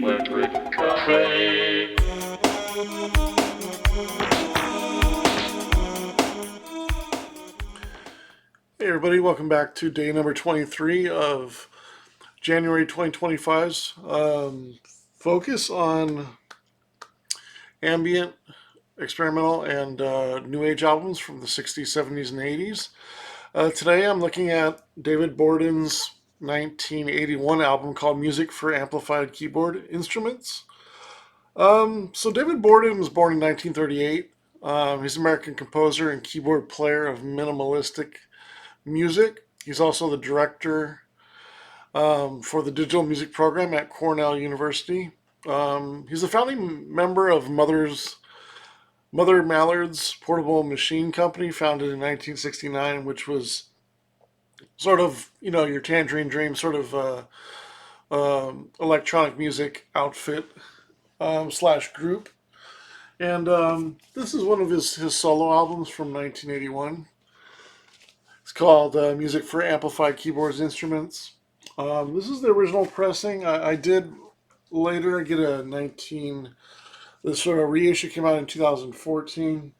Electric Cafe. Hey everybody, welcome back to day number 23 of January 2025's focus on ambient, experimental, and new age albums from the 60s, 70s, and 80s. Today I'm looking at David Borden's 1981 album called Music for Amplified Keyboard Instruments. So David Borden was born in 1938. He's an American composer and keyboard player of minimalistic music. He's also the director for the digital music program at Cornell University. He's a founding member of Mother Mallard's Portable Machine Company, founded in 1969, which was sort of, your Tangerine Dream sort of electronic music outfit slash group. And this is one of his solo albums from 1981. It's called Music for Amplified Keyboards Instruments. This is the original pressing. I did later get this sort of reissue came out in 2014.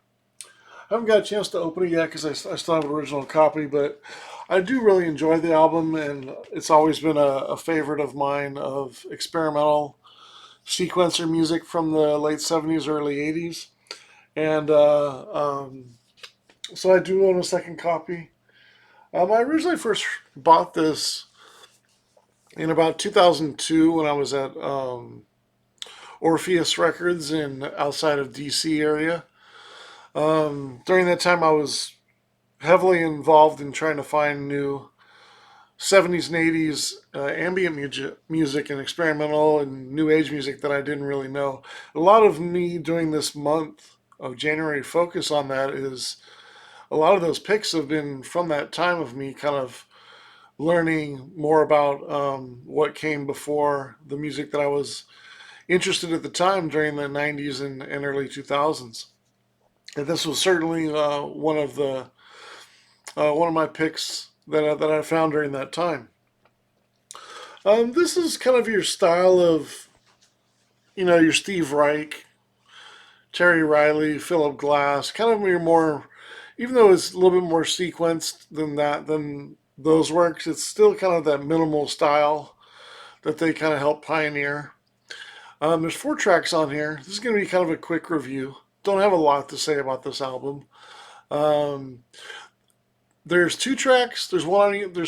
I haven't got a chance to open it yet because I still have an original copy, but I do really enjoy the album, and it's always been a favorite of mine of experimental sequencer music from the late 70s, early 80s. And so I do own a second copy. I originally first bought this in about 2002 when I was at Orpheus Records in outside of DC area. During that time, I was heavily involved in trying to find new 70s and 80s ambient music and experimental and new age music that I didn't really know. A lot of me doing this month of January focus on that is a lot of those picks have been from that time of me kind of learning more about what came before the music that I was interested at the time during the 90s and early 2000s. And this was certainly one of my picks that I found during that time. This is kind of your style of, your Steve Reich, Terry Riley, Philip Glass, kind of your more, even though it's a little bit more sequenced than those works, it's still kind of that minimal style that they kind of helped pioneer. There's 4 tracks on here. This is going to be kind of a quick review. Don't have a lot to say about this album. Um, there's 2 tracks. There's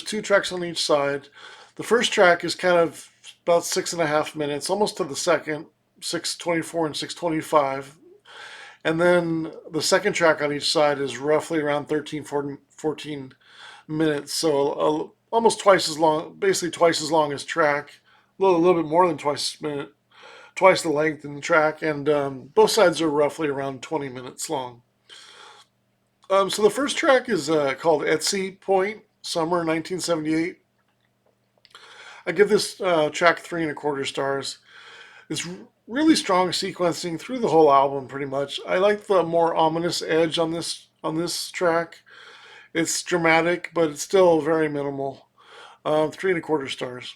2 tracks on each side. The first track is kind of about 6.5 minutes, almost to the second, 6:24 and 6:25. And then the second track on each side is roughly around 13, 14 minutes. So almost twice as long, basically twice as long as track, a little bit more than twice the length in the track. And both sides are roughly around 20 minutes long. So the first track is called Etsy Point, Summer 1978. I give this track 3.25 stars. It's really strong sequencing through the whole album, pretty much. I like the more ominous edge on this track. It's dramatic, but it's still very minimal. 3.25 stars.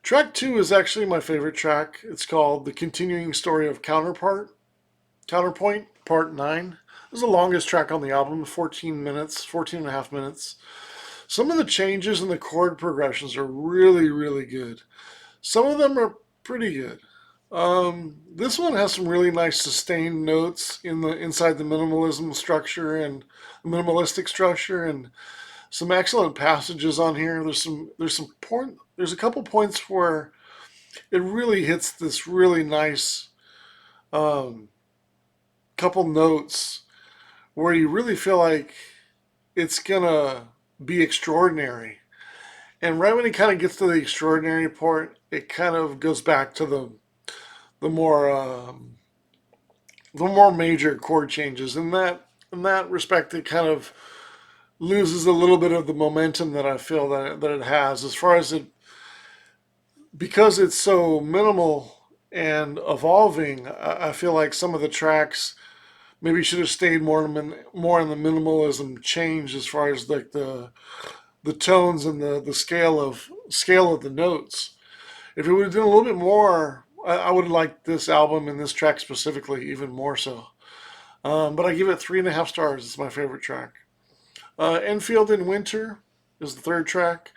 Track 2 is actually my favorite track. It's called The Continuing Story of Counterpoint, Part 9. This is the longest track on the album, 14 minutes, 14.5 minutes. Some of the changes in the chord progressions are really, really good. Some of them are pretty good. This one has some really nice sustained notes inside the minimalism structure and minimalistic structure, and some excellent passages on here. There's a couple points where it really hits this really nice couple notes where you really feel like it's gonna be extraordinary. And right when it kind of gets to the extraordinary part, it kind of goes back to the more the more major chord changes. In that respect, it kind of loses a little bit of the momentum that I feel that it has, as far as it, because it's so minimal and evolving. I feel like some of the tracks maybe should have stayed more in the minimalism change, as far as like the tones and the scale of the notes. If it would have done a little bit more I would like this album and this track specifically even more so. But I give it 3.5 stars. It's my favorite track. Enfield in Winter is the third track.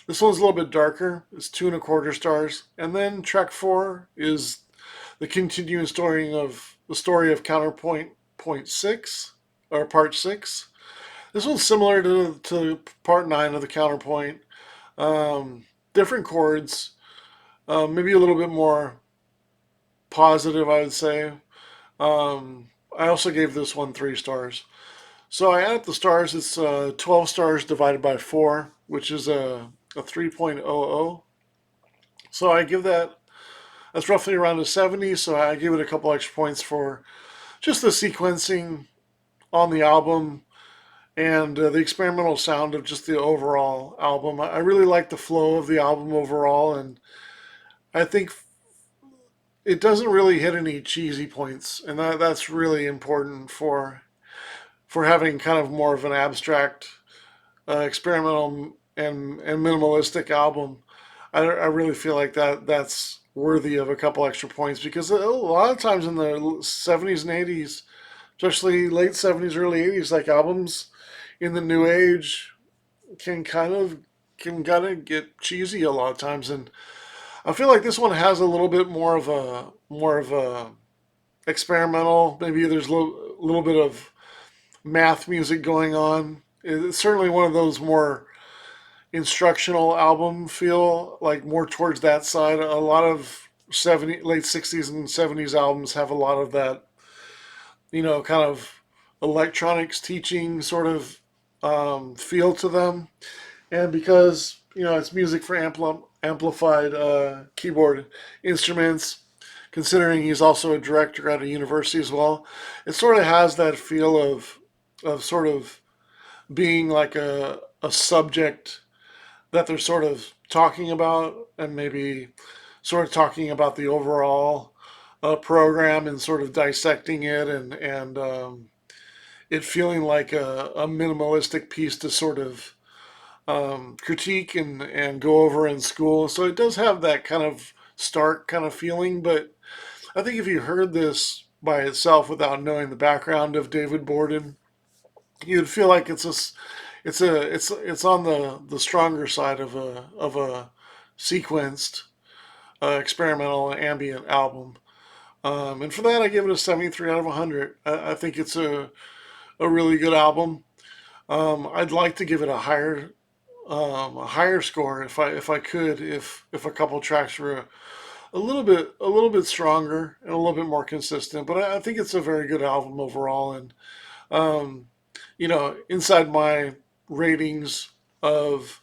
This one's a little bit darker. It's 2.25 stars. And then track 4 is the continuing story of Counterpoint Point 6 or Part 6. This one's similar to Part 9 of the Counterpoint. Different chords, maybe a little bit more positive, I would say. I also gave this one 3 stars. So I add up the stars. It's 12 stars divided by 4, which is a 3.00. So I give that's roughly around a 70. So I give it a couple extra points for just the sequencing on the album and the experimental sound of just the overall album. I really like the flow of the album overall, and I think it doesn't really hit any cheesy points, and that's really important for having kind of more of an abstract, experimental and minimalistic album. I really feel like that's worthy of a couple extra points because a lot of times in the 70s and 80s, especially late 70s, early 80s, like albums in the new age can kind of get cheesy a lot of times, and I feel like this one has a little bit more of a experimental. Maybe there's a little bit of math music going on. It's certainly one of those more instructional album feel, like more towards that side. A lot of late 60s and 70s albums have a lot of that, kind of electronics teaching sort of feel to them. And because it's music for amplified keyboard instruments, considering he's also a director at a university as well, it sort of has that feel of sort of being like a subject that they're sort of talking about, and maybe sort of talking about the overall program and sort of dissecting it, and it feeling like a minimalistic piece to sort of critique and go over in school. So it does have that kind of stark kind of feeling, but I think if you heard this by itself without knowing the background of David Borden, you'd feel like it's on the stronger side of a sequenced experimental ambient album. And for that, I give it a 73 out of 100. I think it's a really good album. I'd like to give it a higher score if I could, if a couple tracks were a little bit stronger and a little bit more consistent. But I think it's a very good album overall, and um, inside my ratings of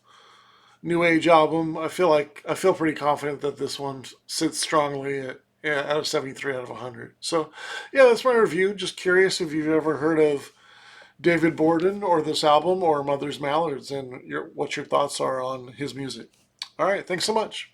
new age album, I feel pretty confident that this one sits strongly at a 73 out of 100. So yeah, that's my review. Just curious if you've ever heard of David Borden or this album or Mother's Mallards, and what your thoughts are on his music. All right, thanks so much.